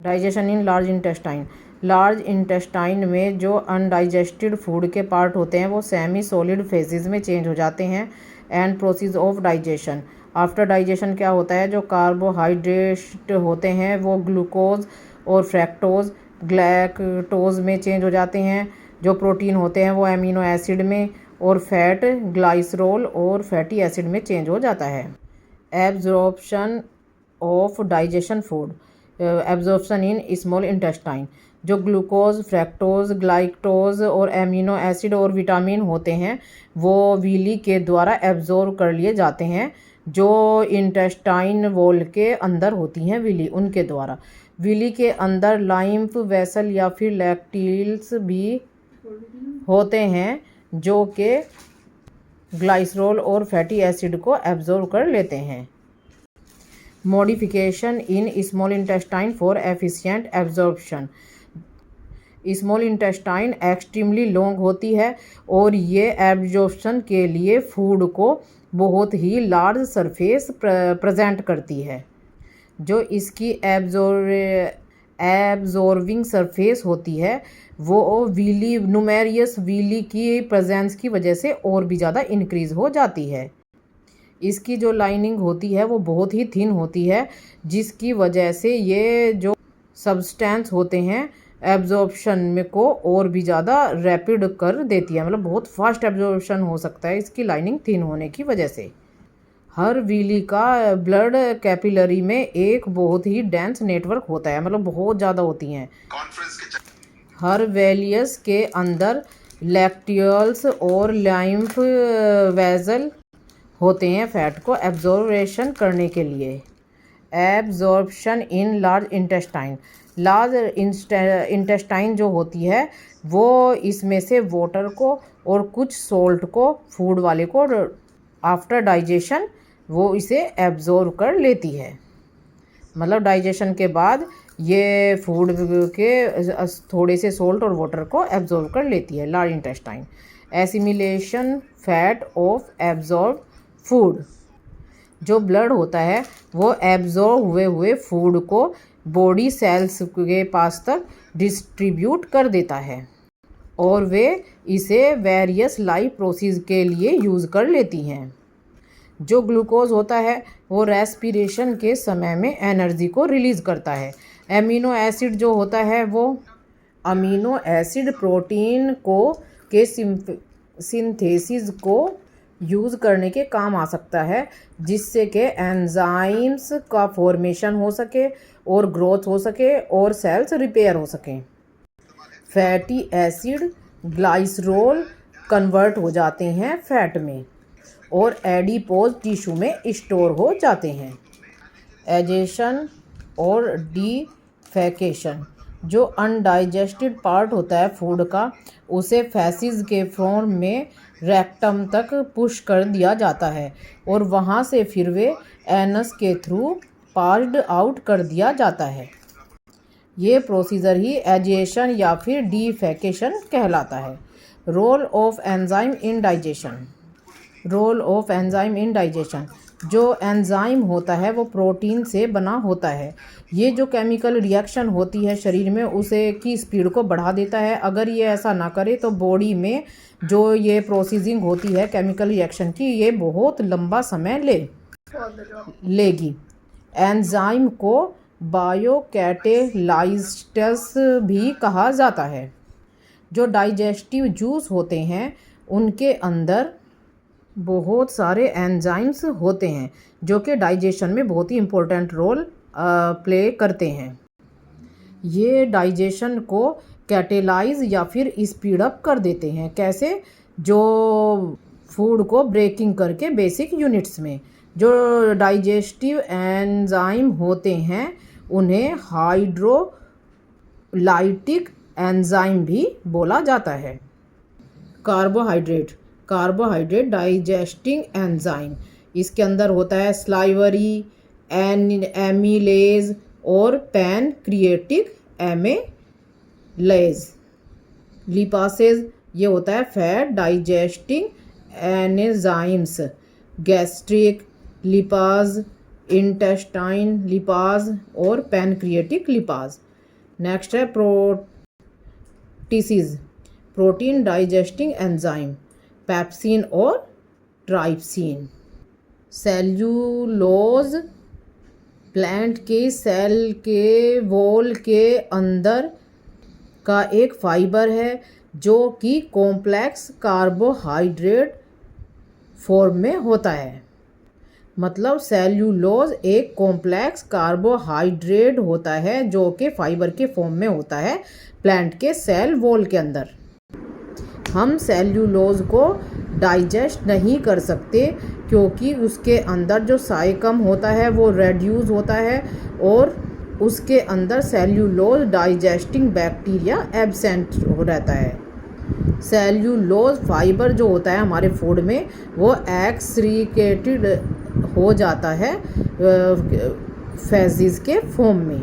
Digestion in large intestine में जो undigested food के पार्ट होते हैं वो सेमी सॉलिड फेजेस में चेंज हो जाते हैं। And process of digestion, after digestion क्या होता है, जो कार्बोहाइड्रेट होते हैं वो ग्लूकोज और फ्रैक्टोज ग्लैक्टोज में चेंज हो जाते हैं। जो प्रोटीन होते हैं वो एमिनो एसिड में, और फैट ग्लाइसरोल और फैटी एसिड में चेंज हो जाता है। Absorption of digestion food, absorption in small intestine, जो ग्लूकोज फ्रैक्टोज ग्लाइक्टोज और एमिनो एसिड और विटामिन होते हैं वो विली के द्वारा एब्जॉर्ब कर लिए जाते हैं, जो इंटेस्टाइन वॉल के अंदर होती हैं विली उनके द्वारा। विली के अंदर लाइम्फ वेसल या फिर लैक्टिल्स भी होते हैं जो कि ग्लाइसरोल और फैटी एसिड को एब्जॉर्ब कर लेते हैं। Modification in small intestine for efficient absorption, small intestine extremely long होती है और ये एब्जॉर्प्शन के लिए फूड को बहुत ही लार्ज सरफेस प्रेजेंट करती है। जो इसकी एब्जॉर्बिंग सरफेस होती है वो विली न्यूमेरियस विली की प्रेजेंस की वजह से और भी ज़्यादा इंक्रीज़ हो जाती है। इसकी जो लाइनिंग होती है वो बहुत ही थिन होती है, जिसकी वजह से ये जो सब्सटेंस होते हैं एब्जॉर्प्शन में को और भी ज़्यादा रैपिड कर देती है, मतलब बहुत फास्ट एब्जॉर्प्शन हो सकता है इसकी लाइनिंग थिन होने की वजह से। हर विली का ब्लड कैपिलरी में एक बहुत ही डेंस नेटवर्क होता है, मतलब बहुत ज़्यादा होती हैं। हर वेलियस के अंदर लैक्टियल्स और लाइम्फ वेजल होते हैं फैट को एब्जॉर्बेशन करने के लिए। एब्जॉर्प्शन इन लार्ज इंटेस्टाइन जो होती है वो इसमें से वाटर को और कुछ सोल्ट को फूड वाले को आफ्टर डाइजेशन वो इसे एब्जॉर्ब कर लेती है, मतलब डाइजेशन के बाद ये फूड के थोड़े से सोल्ट और वाटर को एब्जॉर्ब कर लेती है large intestine. Assimilation fat of absorb food, जो ब्लड होता है वो एब्जॉर्ब हुए फूड को बॉडी सेल्स के पास तक डिस्ट्रीब्यूट कर देता है और वे इसे वेरियस लाइफ प्रोसेस के लिए यूज़ कर लेती हैं। जो ग्लूकोज होता है वो रेस्पिरेशन के समय में एनर्जी को रिलीज़ करता है। एमिनो एसिड जो होता है वो अमीनो एसिड प्रोटीन को के सिंथेसिस को यूज़ करने के काम आ सकता है, जिससे कि एंजाइम्स का फॉर्मेशन हो सके और ग्रोथ हो सके और सेल्स रिपेयर हो सकें। फैटी एसिड ग्लाइसरोल कन्वर्ट हो जाते हैं फैट में और एडिपोज टिश्यू में स्टोर हो जाते हैं। एजेशन और डिफेकेशन, जो अनडाइजेस्टेड पार्ट होता है फूड का उसे फैसिस के फॉर्म में रेक्टम तक पुश कर दिया जाता है और वहाँ से फिर वे एनस के थ्रू पास्ड आउट कर दिया जाता है। ये प्रोसीजर ही एजेशन या फिर डिफेकेशन कहलाता है। Role of enzyme in digestion, role of enzyme in digestion, जो एंजाइम होता है वो प्रोटीन से बना होता है। ये जो केमिकल रिएक्शन होती है शरीर में उसे की स्पीड को बढ़ा देता है। अगर ये ऐसा ना करे तो बॉडी में जो ये प्रोसेसिंग होती है केमिकल रिएक्शन की ये बहुत लंबा समय लेगी। एंजाइम को बायोकैटेलाइस्ट्स भी कहा जाता है। जो डाइजेस्टिव जूस होते हैं उनके अंदर बहुत सारे एंजाइम्स होते हैं जो कि डाइजेशन में बहुत ही इम्पोर्टेंट रोल प्ले करते हैं। ये डाइजेशन को कैटेलाइज या फिर स्पीड अप कर देते हैं। कैसे? जो फूड को ब्रेकिंग करके बेसिक यूनिट्स में। जो डाइजेस्टिव एंजाइम होते हैं उन्हें हाइड्रोलाइटिक एंजाइम भी बोला जाता है। कार्बोहाइड्रेट डाइजेस्टिंग एंजाइम, इसके अंदर होता है स्लाइवरी एमिलेज और पैनक्रिएटिक एमिलेज। लिपासेज, ये होता है fat digesting enzymes. Gastric lipase, intestine lipase और पैनक्रिएटिक लिपाज। नेक्स्ट है proteases, protein digesting enzyme, pepsin और ट्राइप्सिन। सेल्यूलोज प्लांट के सेल के वॉल के अंदर का एक फाइबर है जो कि कॉम्प्लेक्स कार्बोहाइड्रेट फॉर्म में होता है। मतलब सेल्यूलोज एक कॉम्प्लेक्स कार्बोहाइड्रेट होता है जो कि फाइबर के फॉर्म में होता है प्लांट के सेल वॉल के अंदर। हम सेल्यूलोज को डाइजेस्ट नहीं कर सकते क्योंकि उसके अंदर जो साइकम होता है वो रेड्यूस होता है और उसके अंदर सेल्यूलोज डाइजेस्टिंग बैक्टीरिया एब्सेंट रहता है। सेल्यूलोज फाइबर जो होता है हमारे फूड में वो एक्सक्रीटेड हो जाता है फेजेस के फॉर्म में।